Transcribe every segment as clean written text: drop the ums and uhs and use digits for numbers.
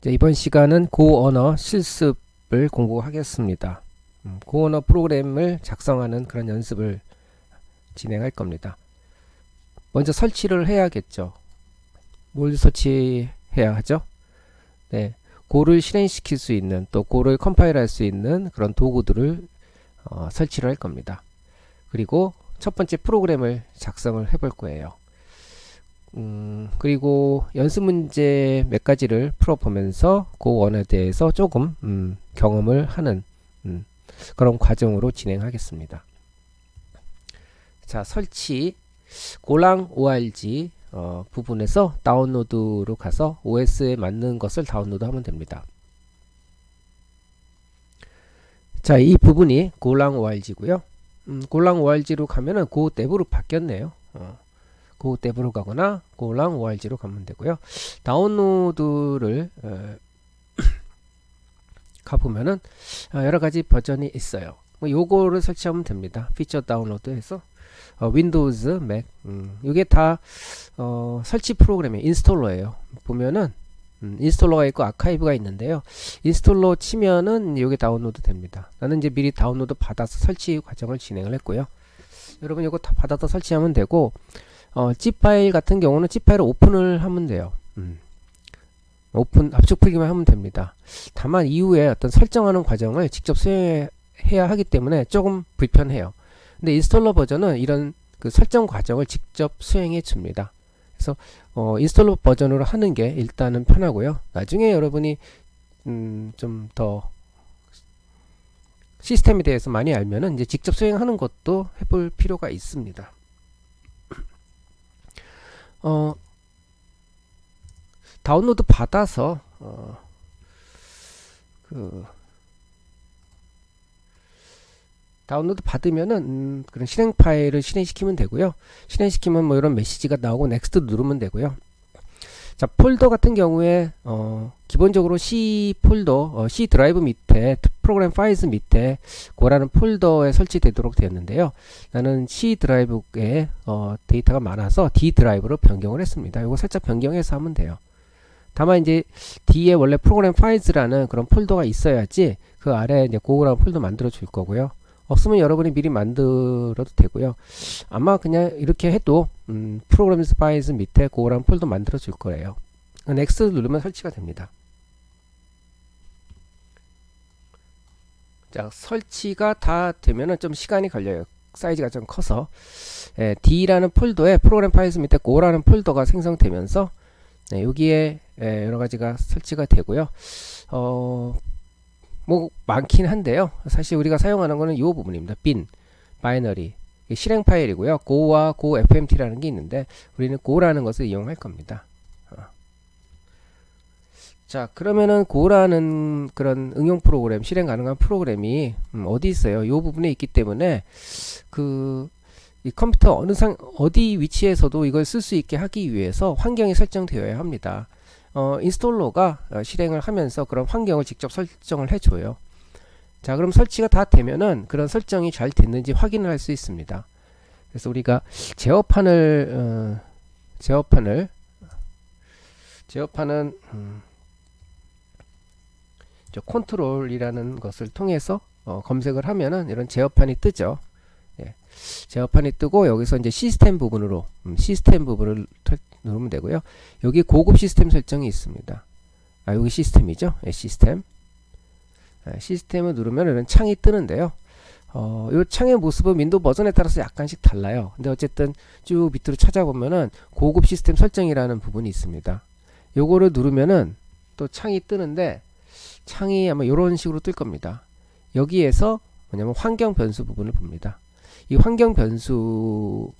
이번 시간은 고 언어 실습을 공부하겠습니다. 고 언어 프로그램을 작성하는 그런 연습을 진행할 겁니다. 먼저 설치를 해야겠죠. 뭘 설치해야 하죠? 네, 고를 실행시킬 수 있는, 또 고를 컴파일할 수 있는 그런 도구들을 설치를 할 겁니다. 그리고 첫 번째 프로그램을 작성을 해볼 거예요. 그리고 연습 문제 몇 가지를 풀어보면서 그 원에 대해서 조금 경험을 하는 그런 과정으로 진행하겠습니다. 자, 설치 고랑 org 부분에서 다운로드로 가서 OS에 맞는 것을 다운로드 하면 됩니다. 자, 이 부분이 고랑 org고요. 고랑 org로 가면은 고 탭으로 바뀌었네요. 고 탭으로 가거나 고랑 org로 가면 되고요. 다운로드를 가보면은 여러가지 버전이 있어요. 요거를 설치하면 됩니다. 피처 다운로드해서 윈도우즈, 맥 이게 다 설치 프로그램의 인스톨러예요. 보면은 인스톨러가 있고 아카이브가 있는데요. 인스톨러 치면은 여기 다운로드 됩니다. 나는 이제 미리 다운로드 받아서 설치 과정을 진행을 했고요. 여러분 이거 다 받아서 설치하면 되고, zip 파일 같은 경우는 zip 파일을 오픈을 하면 돼요. 오픈 압축 풀기만 하면 됩니다. 다만 이후에 어떤 설정하는 과정을 직접 수행해야 하기 때문에 조금 불편해요. 근데 인스톨러 버전은 이런 그 설정 과정을 직접 수행해 줍니다. 그래서 인스톨러 버전으로 하는 게 일단은 편하고요. 나중에 여러분이 좀 더 시스템에 대해서 많이 알면은 이제 직접 수행하는 것도 해볼 필요가 있습니다. 다운로드 받아서 다운로드 받으면은 그런 실행 파일을 실행시키면 되고요. 실행시키면 뭐 이런 메시지가 나오고 넥스트 누르면 되고요. 자, 폴더 같은 경우에 기본적으로 C 폴더, C 드라이브 밑에 프로그램 파일즈 밑에 고라는 폴더에 설치되도록 되었는데요. 나는 C 드라이브에 데이터가 많아서 D 드라이브로 변경을 했습니다. 이거 살짝 변경해서 하면 돼요. 다만 이제 D에 원래 프로그램 파일즈라는 그런 폴더가 있어야지 그 아래에 이제 고라는 폴더 만들어 줄 거고요. 없으면 여러분이 미리 만들어도 되고요. 아마 그냥 이렇게 해도 프로그램 파일즈 밑에 고라는 폴더 만들어 줄 거예요. 넥스트 누르면 설치가 됩니다. 자, 설치가 다 되면은 좀 시간이 걸려요. 사이즈가 좀 커서. D라는 폴더에 프로그램 파일즈 밑에 고라는 폴더가 생성되면서 여기에 여러 가지가 설치가 되고요. 뭐 많긴 한데요. 사실 우리가 사용하는 거는 이 부분입니다. bin, 바이너리, 실행 파일이고요. go와 go.fmt라는 게 있는데 우리는 go라는 것을 이용할 겁니다. 자, 그러면은 go라는 그런 응용 프로그램, 실행 가능한 프로그램이 어디 있어요? 이 부분에 있기 때문에 이 컴퓨터 어디 위치에서도 이걸 쓸 수 있게 하기 위해서 환경이 설정되어야 합니다. 인스톨러가 실행을 하면서 그런 환경을 직접 설정을 해줘요. 자, 그럼 설치가 다 되면은 그런 설정이 잘 됐는지 확인을 할 수 있습니다. 그래서 우리가 제어판은 저 컨트롤이라는 것을 통해서 검색을 하면은 이런 제어판이 뜨죠. 예, 제어판이 뜨고 여기서 이제 시스템 부분을 누르면 되고요. 여기 고급 시스템 설정이 있습니다. 여기 시스템이죠. 예, 시스템. 시스템을 누르면 이런 창이 뜨는데요. 이 창의 모습은 윈도우 버전에 따라서 약간씩 달라요. 근데 어쨌든 쭉 밑으로 찾아보면은 고급 시스템 설정이라는 부분이 있습니다. 요거를 누르면은 또 창이 뜨는데 창이 아마 이런 식으로 뜰 겁니다. 여기에서 뭐냐면 환경 변수 부분을 봅니다. 이 환경 변수에서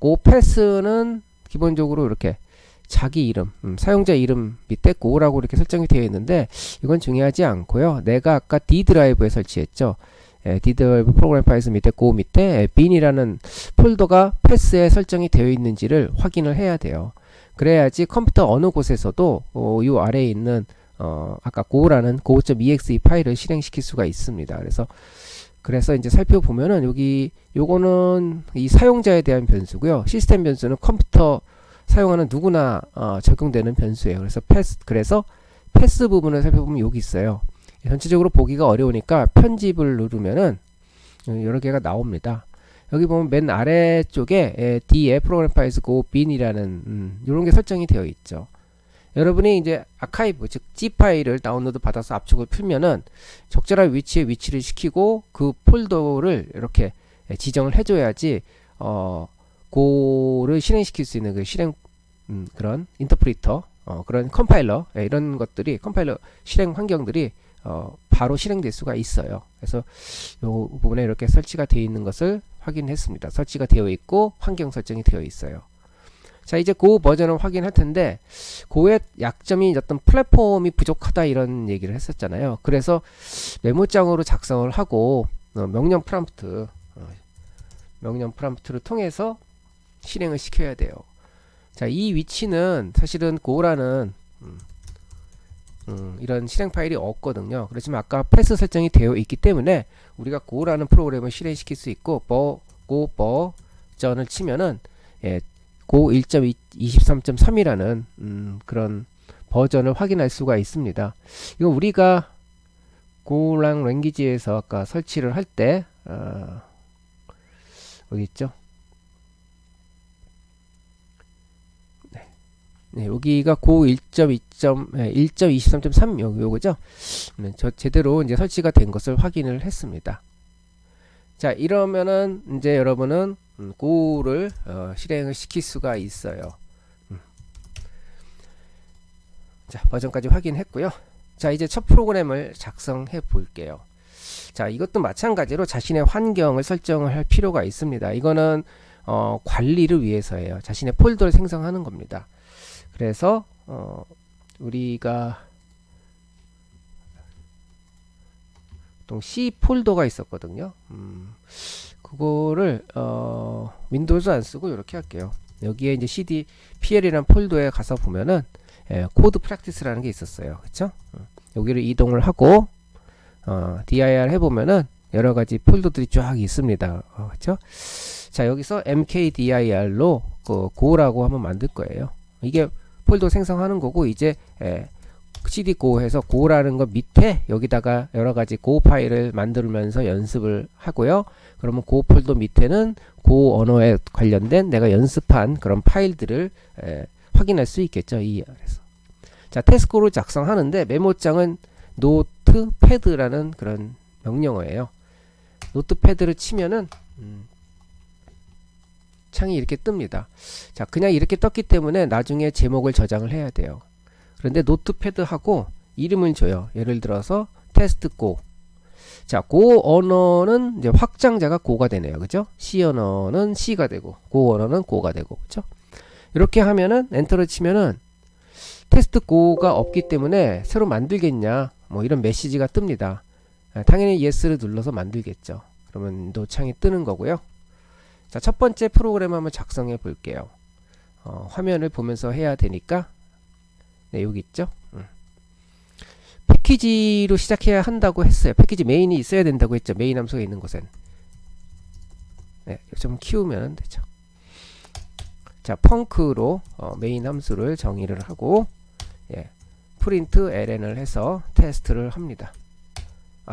go pass는 기본적으로 이렇게 자기 이름, 사용자 이름 밑에 go라고 이렇게 설정이 되어 있는데 이건 중요하지 않고요. 내가 아까 D 드라이브에 설치했죠. D 드라이브 프로그램 파일즈 밑에 go 밑에 bin이라는 폴더가 패스에 설정이 되어 있는지를 확인을 해야 돼요. 그래야지 컴퓨터 어느 곳에서도 이 아래에 있는 아까 go라는 go.exe 파일을 실행시킬 수가 있습니다. 그래서 이제 살펴보면은 요거는 이 사용자에 대한 변수고요. 시스템 변수는 컴퓨터 사용하는 누구나 적용되는 변수예요. 그래서 패스 부분을 살펴보면 여기 있어요. 전체적으로 보기가 어려우니까 편집을 누르면은 여러 개가 나옵니다. 여기 보면 맨 아래쪽에 D에 프로그램 파일스 go bin이라는 이런 게 설정이 되어 있죠. 여러분이 이제 아카이브 즉 G 파일을 다운로드 받아서 압축을 풀면은 적절한 위치에 위치를 시키고 그 폴더를 이렇게 지정을 해줘야지 고를 실행시킬 수 있는 그 실행 그런 인터프리터 그런 컴파일러 이런 것들이 컴파일러 실행 환경들이 바로 실행될 수가 있어요. 그래서 이 부분에 이렇게 설치가 되어 있는 것을 확인했습니다. 설치가 되어 있고 환경 설정이 되어 있어요. 자, 이제 고 버전을 확인할 텐데 고의 약점이 어떤 플랫폼이 부족하다 이런 얘기를 했었잖아요. 그래서 메모장으로 작성을 하고 명령 프롬프트를 통해서 실행을 시켜야 돼요. 자, 이 위치는 사실은 고라는 이런 실행 파일이 없거든요. 그렇지만 아까 패스 설정이 되어 있기 때문에 우리가 고라는 프로그램을 실행시킬 수 있고 고 버전을 치면은 고 1.23.3이라는 그런 버전을 확인할 수가 있습니다. 이거 우리가 고랑 랭귀지에서 아까 설치를 할 때 어디 있죠? 네, 여기가 고 1.23.3 요거죠. 저 제대로 이제 설치가 된 것을 확인을 했습니다. 자, 이러면은 이제 여러분은 고를 실행을 시킬 수가 있어요. 자, 버전까지 확인했고요. 자, 이제 첫 프로그램을 작성해 볼게요. 자, 이것도 마찬가지로 자신의 환경을 설정을 할 필요가 있습니다. 이거는 관리를 위해서예요. 자신의 폴더를 생성하는 겁니다. 그래서 우리가 또 C 폴더가 있었거든요. 그거를 윈도우즈 안 쓰고 이렇게 할게요. 여기에 이제 CD PL이라는 폴더에 가서 보면은 코드 프랙티스라는 게 있었어요. 그쵸? 여기를 이동을 하고 dir 해보면은 여러 가지 폴더들이 쫙 있습니다. 그쵸? 자, 여기서 mkdir로 고라고 한번 만들 거예요. 이게 폴더 생성하는 거고, 이제 cd go 해서 go라는 거 밑에 여기다가 여러 가지 go 파일을 만들면서 연습을 하고요. 그러면 go 폴더 밑에는 go 언어에 관련된 내가 연습한 그런 파일들을 확인할 수 있겠죠. 그래서 자, 태스크를 작성하는데 메모장은 노트패드라는 그런 명령어예요. 노트패드를 치면은 창이 이렇게 뜹니다. 자, 그냥 이렇게 떴기 때문에 나중에 제목을 저장을 해야 돼요. 그런데 노트패드하고 이름을 줘요. 예를 들어서 테스트 고. 자, 고 언어는 이제 확장자가 고가 되네요. 그죠? C 언어는 C가 되고 고 언어는 고가 되고. 그죠? 이렇게 하면은 엔터를 치면은 테스트 고가 없기 때문에 새로 만들겠냐 뭐 이런 메시지가 뜹니다. 당연히 yes를 눌러서 만들겠죠. 그러면 또 창이 뜨는 거고요. 자, 첫 번째 프로그램 한번 작성해 볼게요. 화면을 보면서 해야 되니까 네, 여기 있죠. 패키지로 시작해야 한다고 했어요. 패키지 메인이 있어야 된다고 했죠. 메인 함수가 있는 곳엔. 네, 좀 키우면 되죠. 자, 펑크로 메인 함수를 정의를 하고 프린트 ln을 해서 테스트를 합니다.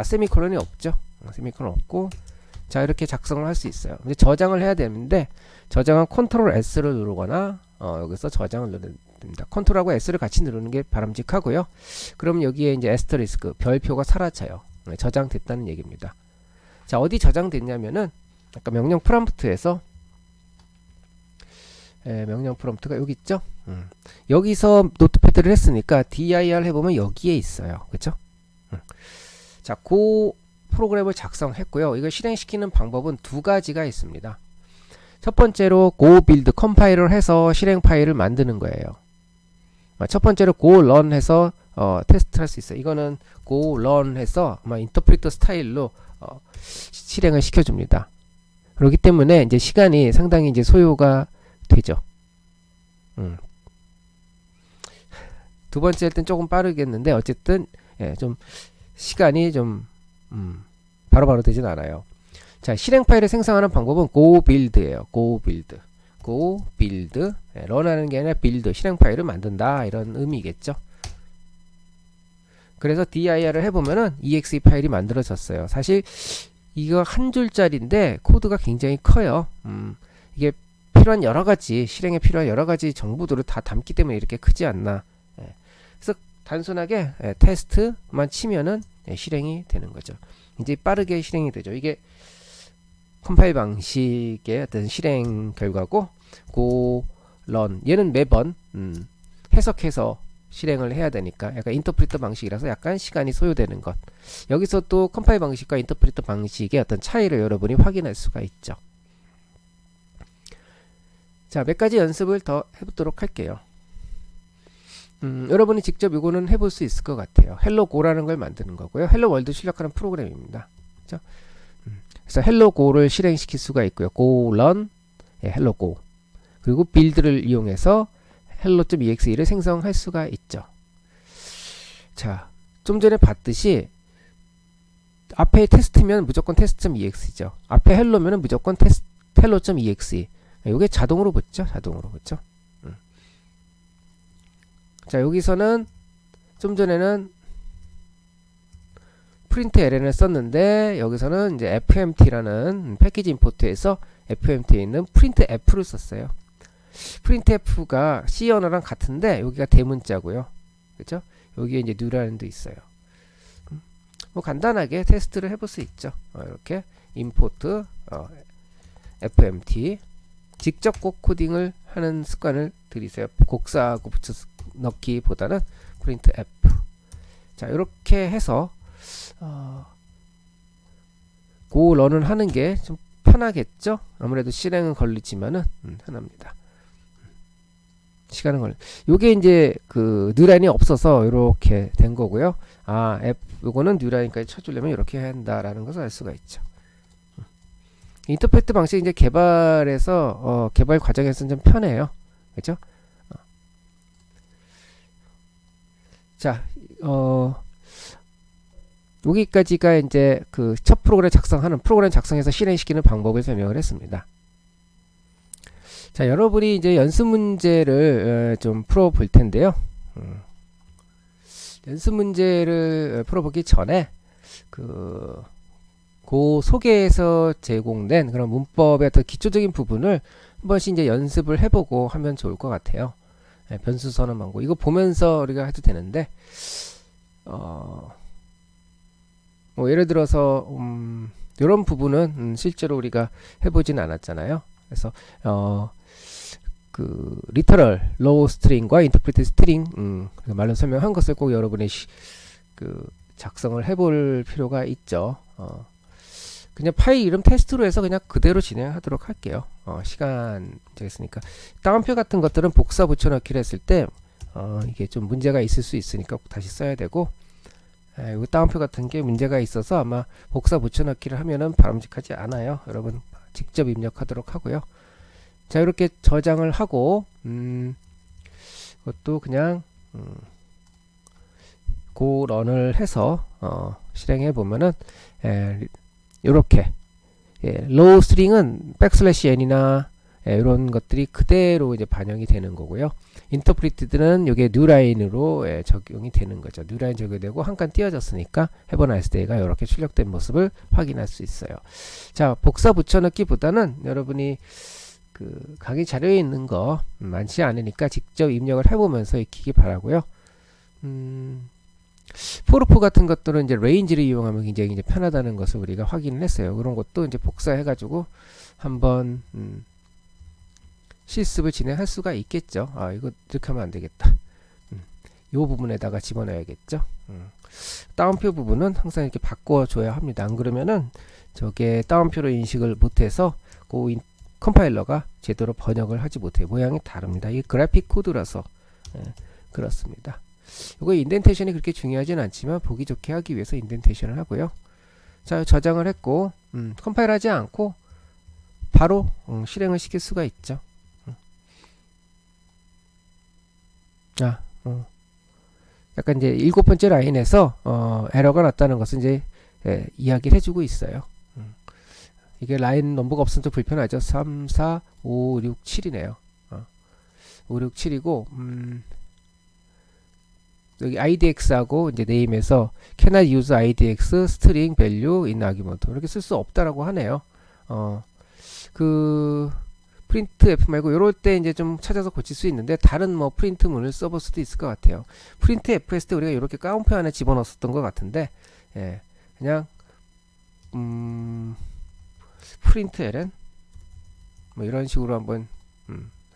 세미콜론이 없죠. 세미콜론 없고, 자, 이렇게 작성을 할 수 있어요. 근데 저장을 해야 되는데 저장은 컨트롤 S를 누르거나 여기서 저장을 누르면 됩니다. 컨트롤하고 S를 같이 누르는 게 바람직하고요. 그럼 여기에 이제 에스터리스크 별표가 사라져요. 저장됐다는 얘기입니다. 자, 어디 저장됐냐면은 아까 명령 프롬프트에서 명령 프롬프트가 여기 있죠. 여기서 노트패드를 했으니까 dir 해보면 여기에 있어요. 그쵸? 자, 그 프로그램을 작성했고요. 이걸 실행시키는 방법은 두 가지가 있습니다. 첫 번째로 go build 컴파일을 해서 실행 파일을 만드는 거예요. 첫 번째로 go run 해서 테스트할 수 있어요. 이거는 go run 해서 인터프리터 스타일로 실행을 시켜줍니다. 그렇기 때문에 이제 시간이 상당히 이제 소요가 되죠. 두 번째 할 땐 조금 빠르겠는데 어쨌든 좀 시간이 좀 바로바로 되진 않아요. 자, 실행 파일을 생성하는 방법은 go build예요. go build. go build, 런하는 게 아니라 build, 실행 파일을 만든다 이런 의미겠죠. 그래서 dir을 해보면은 exe 파일이 만들어졌어요. 사실 이거 한 줄짜리인데 코드가 굉장히 커요. 이게 필요한 여러가지, 실행에 필요한 여러가지 정보들을 다 담기 때문에 이렇게 크지 않나. 그래서 단순하게 테스트만 치면은 실행이 되는 거죠. 이제 빠르게 실행이 되죠. 이게 컴파일 방식의 어떤 실행 결과고, go, run, 얘는 매번 해석해서 실행을 해야 되니까 약간 인터프리터 방식이라서 약간 시간이 소요되는 것. 여기서 또 컴파일 방식과 인터프리터 방식의 어떤 차이를 여러분이 확인할 수가 있죠. 자, 몇 가지 연습을 더 해보도록 할게요. 여러분이 직접 이거는 해볼 수 있을 것 같아요. 헬로 고라는 걸 만드는 거고요. 헬로 월드 출력하는 프로그램입니다. 그렇죠? 그래서 헬로 고를 실행시킬 수가 있고요. go run, 헬로 고. 그리고 빌드를 이용해서 hello.exe를 생성할 수가 있죠. 자, 좀 전에 봤듯이 앞에 테스트면 무조건 test.exe죠. 앞에 hello면은 무조건 hello.exe. 이게 자동으로 붙죠. 자동으로 붙죠. 자, 여기서는 좀 전에는 프린트 ln을 썼는데 여기서는 이제 fmp라는 패키지 임포트에서 fmp에 있는 프린트 f를 썼어요. 프린트 f가 C 언어랑 같은데 여기가 대문자고요. 그렇죠? 여기에 이제 뉴라인도 있어요. 뭐 간단하게 테스트를 해볼 수 있죠. 이렇게 import fmt 직접 꼭 코딩을 하는 습관을 들이세요. 곡사하고 붙여 넣기보다는 프린트 f. 자, 이렇게 해서 go run을 하는 게 좀 편하겠죠. 아무래도 실행은 걸리지만은 편합니다. 시간은 걸려. 요게 이제 그 뉴라인이 없어서 이렇게 된 거고요. 요거는 뉴라인까지 쳐주려면 이렇게 해야 한다라는 것을 알 수가 있죠. 인터프레트 방식이 이제 개발에서 개발 과정에서는 좀 편해요. 그렇죠? 자, 여기까지가 이제 그 첫 프로그램 작성해서 실행시키는 방법을 설명을 했습니다. 자, 여러분이 이제 연습 문제를 좀 풀어볼 텐데요. 연습 문제를 풀어보기 전에 그 소개에서 제공된 그런 문법의 어떤 기초적인 부분을 한 번씩 이제 연습을 해보고 하면 좋을 것 같아요. 변수 선언 이거 보면서 우리가 해도 되는데, 뭐 예를 들어서 이런 부분은 실제로 우리가 해보진 않았잖아요. 그래서 그 리터럴 로우 스트링과 인터프리트 스트링 말로 설명한 것을 꼭 여러분이 그 작성을 해볼 필요가 있죠. 그냥 파일 이름 테스트로 해서 그냥 그대로 진행하도록 할게요. 시간 되겠으니까 따옴표 같은 것들은 복사 붙여넣기를 했을 때 이게 좀 문제가 있을 수 있으니까 다시 써야 되고, 이 따옴표 같은 게 문제가 있어서 아마 복사 붙여넣기를 하면은 바람직하지 않아요. 여러분 직접 입력하도록 하고요. 자, 이렇게 저장을 하고 그것도 그냥 go run을 해서 실행해 보면은 이렇게 로우 스트링은 백슬래시 n이나 이런 것들이 그대로 이제 반영이 되는 거고요. 인터프리티드는 이게 뉴라인으로 적용이 되는 거죠. 뉴라인 적용되고 한 칸 띄어졌으니까 have a nice day가 이렇게 출력된 모습을 확인할 수 있어요. 자, 복사 붙여넣기보다는 여러분이 그 강의 자료에 있는 거 많지 않으니까 직접 입력을 해보면서 익히기 바라고요. 포르프 같은 것들은 이제 레인지를 이용하면 굉장히 이제 편하다는 것을 우리가 확인을 했어요. 그런 것도 이제 복사해가지고 한번 실습을 진행할 수가 있겠죠. 이거 이렇게 하면 안 되겠다. 이 부분에다가 집어넣어야겠죠. 따옴표 부분은 항상 이렇게 바꿔줘야 합니다. 안 그러면은 저게 따옴표로 인식을 못해서 컴파일러가 제대로 번역을 하지 못해요. 모양이 다릅니다. 이게 그래픽 코드라서 그렇습니다. 이거 인덴테이션이 그렇게 중요하진 않지만 보기 좋게 하기 위해서 인덴테이션을 하고요. 자, 저장을 했고 컴파일하지 않고 바로 실행을 시킬 수가 있죠. 약간 이제 7번째 라인에서 에러가 났다는 것은 이제 이야기를 해주고 있어요. 이게 라인 넘버가 없으면 좀 불편하죠. 3, 4, 5, 6, 7이네요. 5, 6, 7이고, 여기 idx하고 이제 name에서 cannot use idx string value in argument 이렇게 쓸 수 없다라고 하네요. 그 printf 말고 요럴 때 이제 좀 찾아서 고칠 수 있는데 다른 뭐 프린트문을 써볼 수도 있을 것 같아요. printf 했을 때 우리가 이렇게 까운표 안에 집어넣었던 것 같은데, 예, 그냥 println 뭐 이런 식으로 한번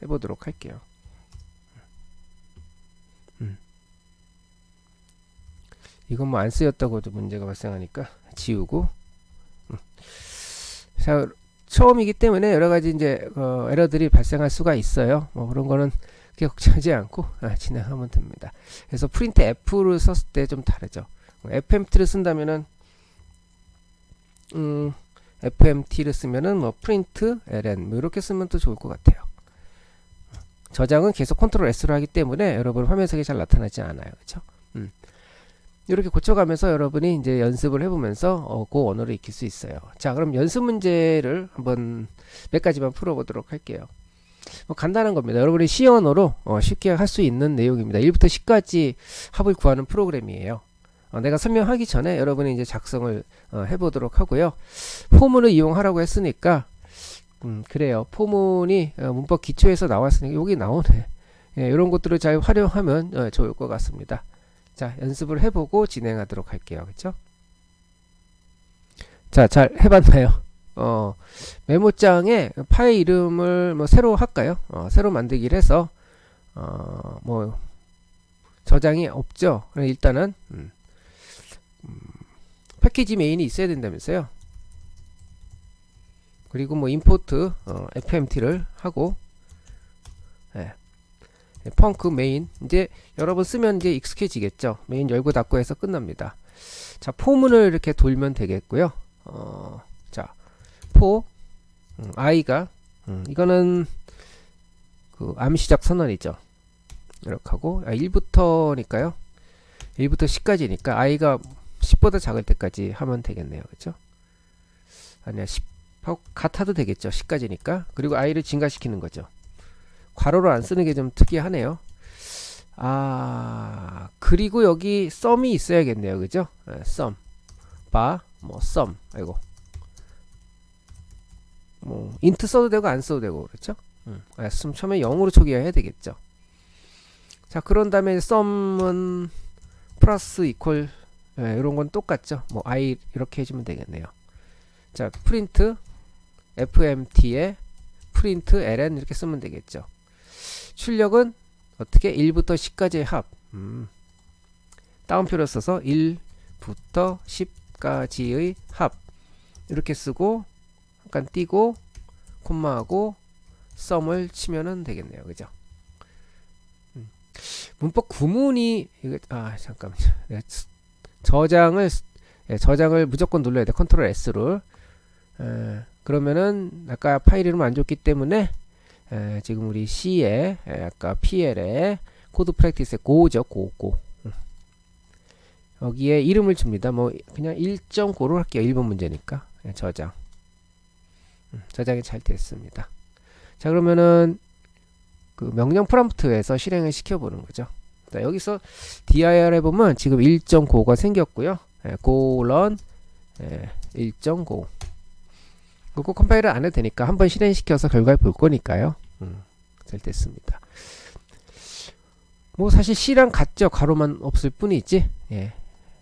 해보도록 할게요. 이건 뭐 안 쓰였다고도 문제가 발생하니까 지우고. 자, 처음이기 때문에 여러 가지 이제 에러들이 발생할 수가 있어요. 뭐 그런 거는 그렇게 걱정하지 않고 진행하면 됩니다. 그래서 printf를 썼을 때 좀 다르죠. fmpt를 쓴다면은 fmpt를 쓰면은 뭐 println 뭐 이렇게 쓰면 또 좋을 것 같아요. 저장은 계속 컨트롤 S로 하기 때문에 여러분 화면색이 잘 나타나지 않아요. 그렇죠? 이렇게 고쳐가면서 여러분이 이제 연습을 해보면서 그 언어를 익힐 수 있어요. 자, 그럼 연습 문제를 한번 몇 가지만 풀어보도록 할게요. 뭐 간단한 겁니다. 여러분이 C 언어로 쉽게 할 수 있는 내용입니다. 1부터 10까지 합을 구하는 프로그램이에요. 내가 설명하기 전에 여러분이 이제 작성을 해보도록 하고요. 포문을 이용하라고 했으니까 그래요. 포문이 문법 기초에서 나왔으니까 여기 나오네. 예, 이런 것들을 잘 활용하면 좋을 것 같습니다. 자, 연습을 해보고 진행하도록 할게요. 그쵸? 자, 잘 해봤나요? 메모장에 파일 이름을 뭐 새로 할까요? 새로 만들기를 해서 뭐 저장이 없죠. 일단은 패키지 메인이 있어야 된다면서요. 그리고 뭐 임포트 fmpt를 하고, 예. 펑크 메인 이제 여러분 쓰면 이제 익숙해지겠죠. 메인 열고 닫고 해서 끝납니다. 자, 포문을 이렇게 돌면 되겠고요. 자, i가 이거는 그 암 시작 선언이죠. 이렇게 하고 1부터니까요. 1부터 10까지니까 i가 10보다 작을 때까지 하면 되겠네요. 그렇죠? 아니야, 10하고 같아도 되겠죠. 10까지니까. 그리고 i를 증가시키는 거죠. 괄호를 안 쓰는 게 좀 특이하네요. 그리고 여기 sum이 있어야겠네요. 그죠? sum, 바, 뭐 sum, 아이고, 뭐 int 써도 되고 안 써도 되고 그렇죠? sum 처음에 0으로 초기화해야 되겠죠. 자, 그런 다음에 sum은 플러스 이퀄, 이런 건 똑같죠. 뭐 i 이렇게 해주면 되겠네요. 자, print fmpt에 println 이렇게 쓰면 되겠죠. 출력은 어떻게 1부터 10까지의 합, 다운표를 써서 1부터 10까지의 합 이렇게 쓰고 잠깐 띄고 콤마하고 sum을 치면은 되겠네요. 그죠? 문법 구문이 이거 잠깐만요. 저장을 무조건 눌러야 돼. 컨트롤 S를. 그러면은 아까 파일 이름 안 줬기 때문에 지금 우리 C에 아까 PL에 코드 프랙티스에 고죠. 고. 여기에 이름을 줍니다. 뭐 그냥 1.5로 할게요. 1번 문제니까. 저장. 저장이 잘 됐습니다. 자, 그러면은 그 명령 프롬프트에서 실행을 시켜보는 거죠. 자, 여기서 dir 해보면 지금 1.5가 생겼고요. go run 1.5. 그거 컴파일을 안 해도 되니까 한번 실행시켜서 결과를 볼 거니까요. 잘 됐습니다. 뭐 사실 C랑 같죠. 가로만 없을 뿐이지. 예.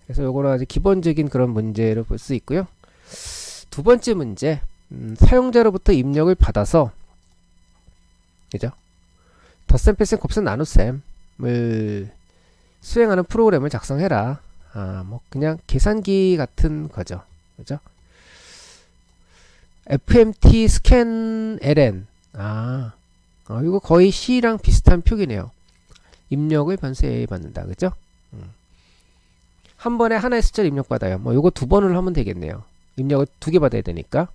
그래서 요거는 아주 기본적인 그런 문제를 볼 수 있고요. 두 번째 문제, 사용자로부터 입력을 받아서, 그죠? 덧셈, 뺄셈, 곱셈, 나눗셈을 수행하는 프로그램을 작성해라. 뭐 그냥 계산기 같은 거죠. 그죠? fmt scan ln. 이거 거의 C랑 비슷한 표기네요. 입력을 변수에 받는다. 그죠? 한 번에 하나의 숫자를 입력받아요. 뭐 요거 두 번을 하면 되겠네요. 입력을 두 개 받아야 되니까.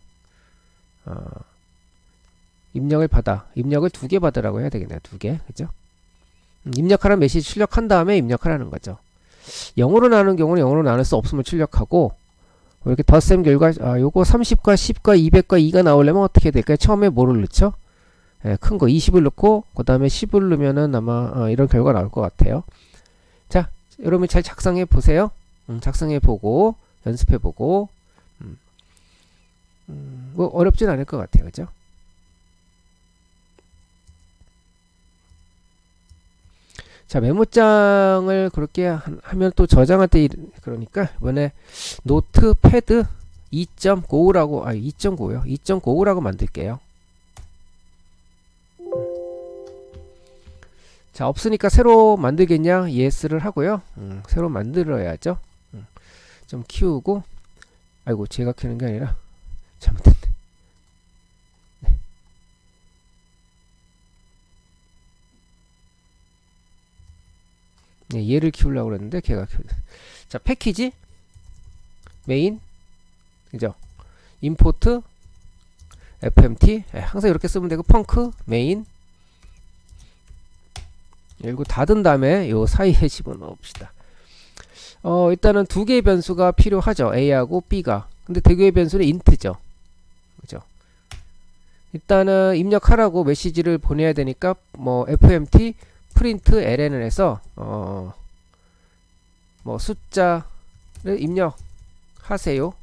입력을 두 개 받으라고 해야 되겠네요. 두 개. 그죠? 입력하라는 메시지 출력한 다음에 입력하라는 거죠. 0으로 나누는 경우는 0으로 나눌 수 없으면 출력하고, 이렇게 덧셈 결과 요거 30과 10과 200과 2가 나오려면 어떻게 될까요? 처음에 뭐를 넣죠? 큰 거 20을 넣고 그 다음에 10을 넣으면은 아마 이런 결과 나올 것 같아요. 자, 여러분 잘 작성해 보세요. 작성해 보고 연습해 보고 뭐 어렵진 않을 것 같아요. 그죠? 자, 메모장을 그렇게 하면 또 저장할 때 그러니까 이번에 노트패드 2.5라고 2.5요. 2.5라고 만들게요. 자, 없으니까 새로 만들겠냐? yes를 하고요. 새로 만들어야죠. 좀 키우고 아이고 제가 키우는 게 아니라 잘못했네. 네, 얘를 키우려고 그랬는데 걔가 자, 패키지 메인 그죠? 임포트 fmt 항상 이렇게 쓰면 되고 펑크 메인 열고 닫은 다음에 요 사이에 집어넣어 봅시다. 일단은 두 개의 변수가 필요하죠. a하고 b가. 근데 두 개의 변수는 int죠. 그죠? 일단은 입력하라고 메시지를 보내야 되니까 뭐 fmt print ln을 해서 뭐 숫자를 입력하세요.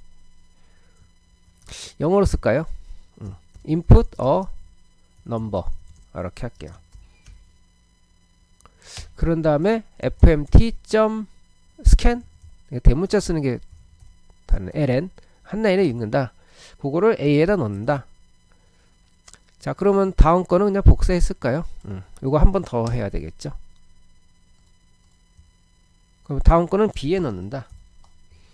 영어로 쓸까요? input a number 이렇게 할게요. 그런 다음에 fmt.scan 대문자 쓰는 게 다른 ln 한 라인에 읽는다. 그거를 a에다 넣는다. 자, 그러면 다음 거는 그냥 복사했을까요? 이거 한 번 더 해야 되겠죠. 그럼 다음 거는 b에 넣는다.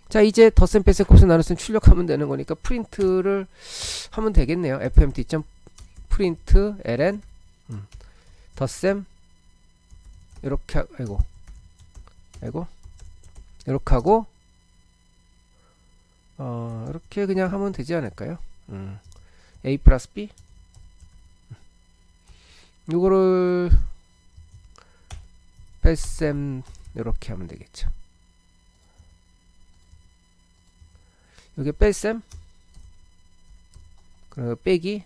자, 이제 덧셈 뺄셈 곱셈 나눗셈 출력하면 되는 거니까 프린트를 하면 되겠네요. fmt.print ln 덧셈 이렇게 아이고 이렇게 하고 이렇게 그냥 하면 되지 않을까요? a 플러스 b 이거를 뺄셈 이렇게 하면 되겠죠. 여기 뺄셈 그리고 빼기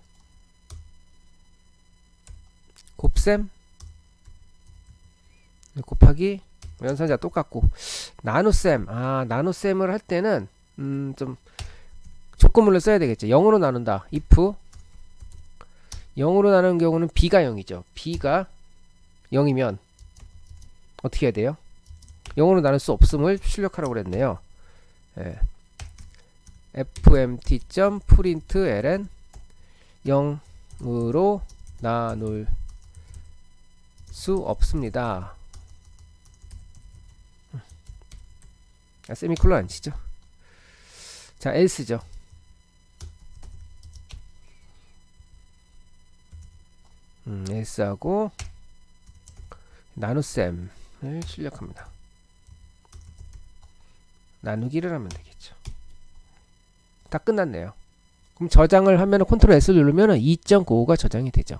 곱셈 곱하기 연산자 똑같고 나눗셈 나눗셈을 할 때는 좀 조건물을 써야 되겠죠. 0으로 나눈다 if 0으로 나누는 경우는 b가 0이죠. b가 0이면 어떻게 해야 돼요? 0으로 나눌 수 없음을 출력하라고 그랬네요. fmt.print ln 0으로 나눌 수 없습니다. 세미콜론 안 치죠. 자, else죠. else하고 나눗셈을 출력합니다. 나누기를 하면 되겠죠. 다 끝났네요. 그럼 저장을 하면 컨트롤 S 누르면 2.95가 저장이 되죠.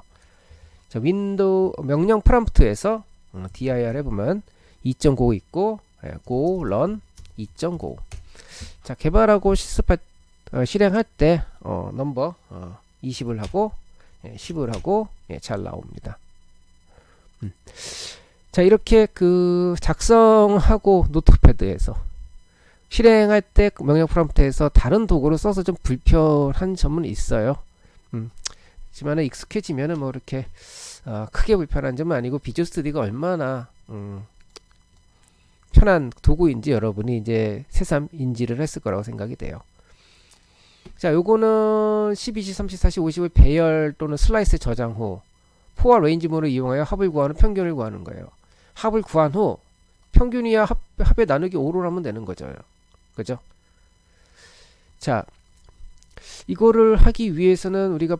자, 윈도우 명령 프롬프트에서 dir 해보면 2.95 있고 go run 2.95. 자, 개발하고 실습할 실행할 때 넘버 20을 하고 10을 하고 잘 나옵니다. 자, 이렇게 그 작성하고 노트패드에서 실행할 때 명령 프롬프트에서 다른 도구를 써서 좀 불편한 점은 있어요. 하지만 익숙해지면은 뭐 이렇게 크게 불편한 점은 아니고 비주얼 스튜디오가 얼마나 편한 도구인지 여러분이 이제 새삼 인지를 했을 거라고 생각이 돼요. 자, 요거는 10, 20, 30, 40, 50을 배열 또는 슬라이스 저장 후 포와 레인지모를 이용하여 합을 구하는 평균을 구하는 거예요. 합을 구한 후 평균이야 합의 나누기 5로 하면 되는 거죠. 그죠? 자, 이거를 하기 위해서는 우리가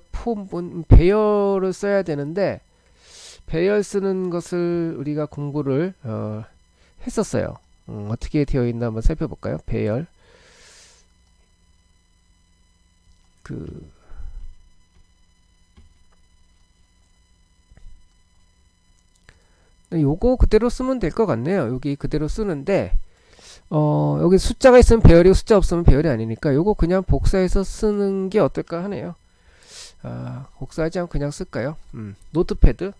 배열을 써야 되는데 배열 쓰는 것을 우리가 공부를 했었어요. 어떻게 되어 있나 한번 살펴볼까요? 배열 요거 그대로 쓰면 될 것 같네요. 여기 그대로 쓰는데 여기 숫자가 있으면 배열이고 숫자 없으면 배열이 아니니까 요거 그냥 복사해서 쓰는 게 어떨까 하네요. 복사하지 않고 그냥 쓸까요? 노트패드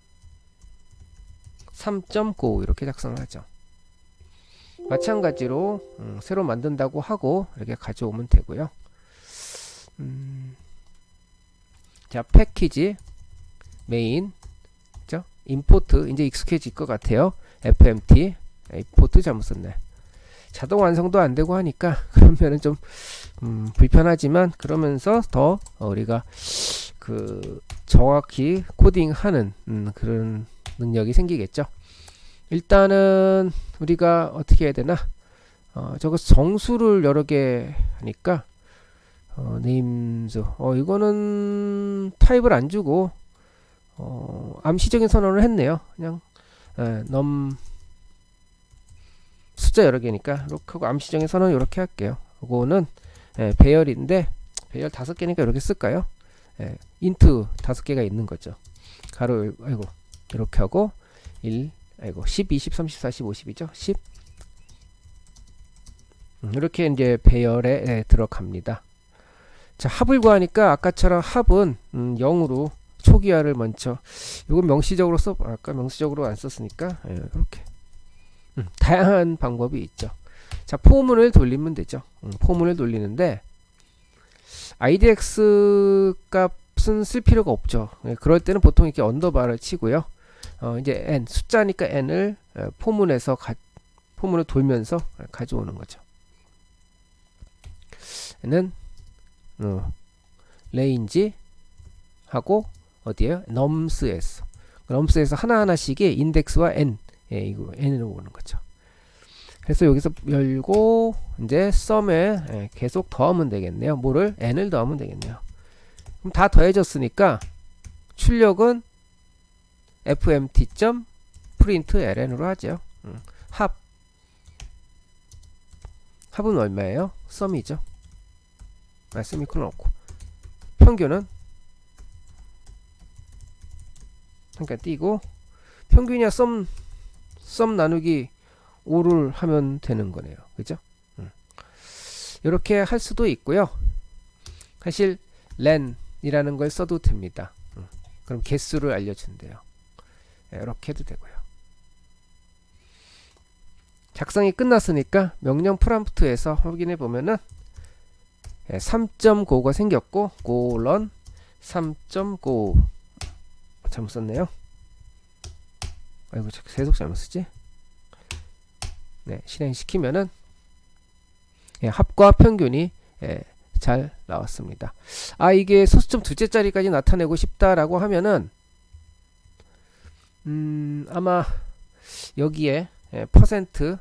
3.9 이렇게 작성을 하죠. 마찬가지로 새로 만든다고 하고 이렇게 가져오면 되고요. 자, 패키지 메인 그죠? 임포트 이제 익숙해질 것 같아요. fmt 임포트 잘못 썼네. 자동 완성도 안 되고 하니까 그러면은 좀 불편하지만 그러면서 더 우리가 그 정확히 코딩하는 그런 능력이 생기겠죠. 일단은 우리가 어떻게 해야 되나? 저거 정수를 여러 개 하니까 네임즈 이거는 타입을 안 주고 암시적인 선언을 했네요. 그냥 숫자 여러 개니까 이렇게 하고 암시적인 선언 이렇게 할게요. 이거는 배열인데 배열 5개니까 이렇게 쓸까요? 인트 5개가 있는 거죠. 가로 아이고 이렇게 하고 1 아이고 10 20 30 40 50이죠. 10 이렇게 이제 배열에 들어갑니다. 자, 합을 구하니까 아까처럼 합은 0으로 초기화를 먼저 이건 명시적으로 아까 명시적으로 안 썼으니까 이렇게 다양한 방법이 있죠. 자, 포문을 돌리면 되죠. 포문을 돌리는데 idx 값은 쓸 필요가 없죠. 그럴 때는 보통 이렇게 언더바를 치고요. 이제 n 숫자니까 n을 포문에서 포문을 돌면서 가져오는 거죠. 는 레인지 하고 어디에요? nums에서 하나하나씩의 인덱스와 n 이거 n으로 오는 거죠. 그래서 여기서 열고 이제 sum에 계속 더하면 되겠네요. 뭐를? n을 더하면 되겠네요. 그럼 다 더해졌으니까 출력은 fmt.println으로 하죠. 합은 얼마예요? sum이죠. 세미콜론 없고 평균은 잠깐 띄고 평균이야 썸 나누기 5를 하면 되는 거네요. 그죠? 이렇게 할 수도 있고요. 사실 len이라는 걸 써도 됩니다. 그럼 개수를 알려준대요. 이렇게 해도 되고요. 작성이 끝났으니까 명령 프롬프트에서 확인해 보면은 3.5가 생겼고 고런 3.5 잘못 썼네요. 아이고 계속 잘못 쓰지. 네, 실행시키면은 합과 평균이 잘 나왔습니다. 이게 소수점 두째 자리까지 나타내고 싶다라고 하면은 아마 여기에 퍼센트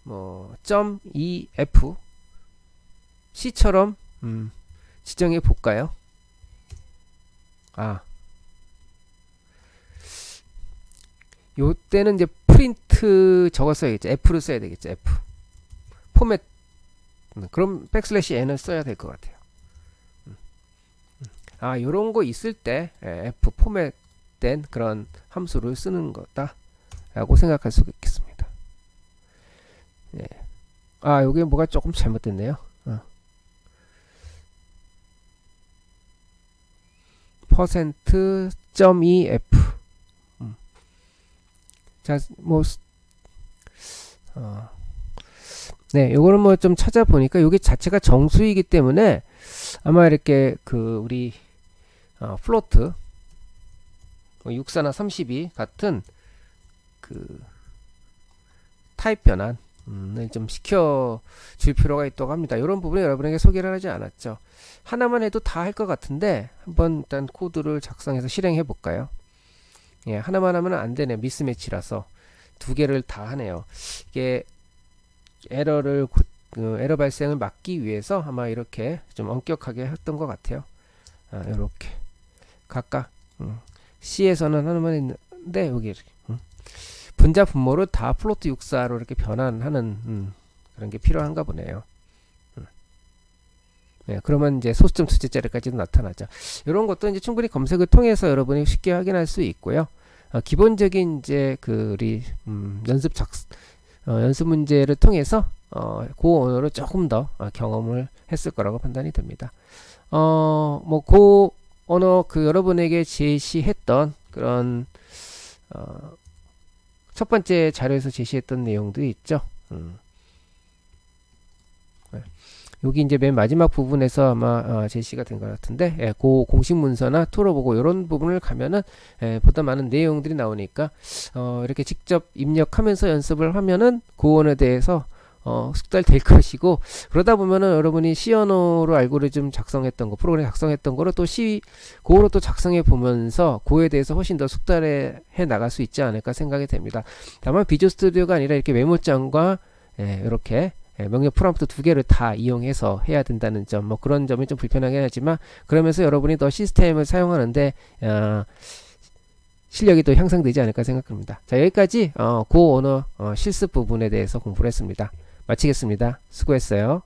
.2f C처럼 지정해 볼까요? 요 때는 이제 프린트 저거 써야겠죠. F를 써야 되겠죠. F 포맷 그럼 백슬래시 n을 써야 될 것 같아요. 요런 거 있을 때 F 포맷된 그런 함수를 쓰는 거다 라고 생각할 수가 있겠습니다. 요게 뭐가 조금 잘못됐네요. 퍼센트 .2f 자, 요거는 뭐 좀 찾아보니까 요게 자체가 정수이기 때문에 아마 이렇게 우리 플로트 64나 32 같은 타입 변환을 좀 시켜줄 필요가 있다고 합니다. 이런 부분에 여러분에게 소개를 하지 않았죠. 하나만 해도 다 할 것 같은데 한번 일단 코드를 작성해서 실행해 볼까요? 하나만 하면 안 되네. 미스매치라서 두 개를 다 하네요. 이게 에러 발생을 막기 위해서 아마 이렇게 좀 엄격하게 했던 것 같아요. 이렇게 각각 C에서는 하나만 했는데 여기 분자 분모를 다 플로트 64로 이렇게 변환하는 그런 게 필요한가 보네요. 그러면 이제 소수점 두째 자리까지도 나타나죠. 이런 것도 이제 충분히 검색을 통해서 여러분이 쉽게 확인할 수 있고요. 기본적인 이제 우리 연습 연습 문제를 통해서 고 언어를 조금 더 경험을 했을 거라고 판단이 됩니다. 뭐 고 언어 여러분에게 제시했던 그런 첫 번째 자료에서 제시했던 내용들이 있죠. 여기 이제 맨 마지막 부분에서 아마 제시가 된 것 같은데, 그 공식 문서나 툴을 보고 이런 부분을 가면은 보다 많은 내용들이 나오니까 이렇게 직접 입력하면서 연습을 하면은 고언에 대해서 숙달될 것이고, 그러다 보면은 여러분이 C 언어로 알고리즘 작성했던 거, 프로그램 작성했던 거를 또 고어로 또 작성해 보면서 고에 대해서 훨씬 더 숙달해 나갈 수 있지 않을까 생각이 됩니다. 다만 비주얼 스튜디오가 아니라 이렇게 메모장과 이렇게 명령 프롬프트 두 개를 다 이용해서 해야 된다는 점, 뭐 그런 점이 좀 불편하긴 하지만, 그러면서 여러분이 더 시스템을 사용하는데 실력이 또 향상되지 않을까 생각합니다. 자, 여기까지 고 언어 실습 부분에 대해서 공부를 했습니다. 마치겠습니다. 수고했어요.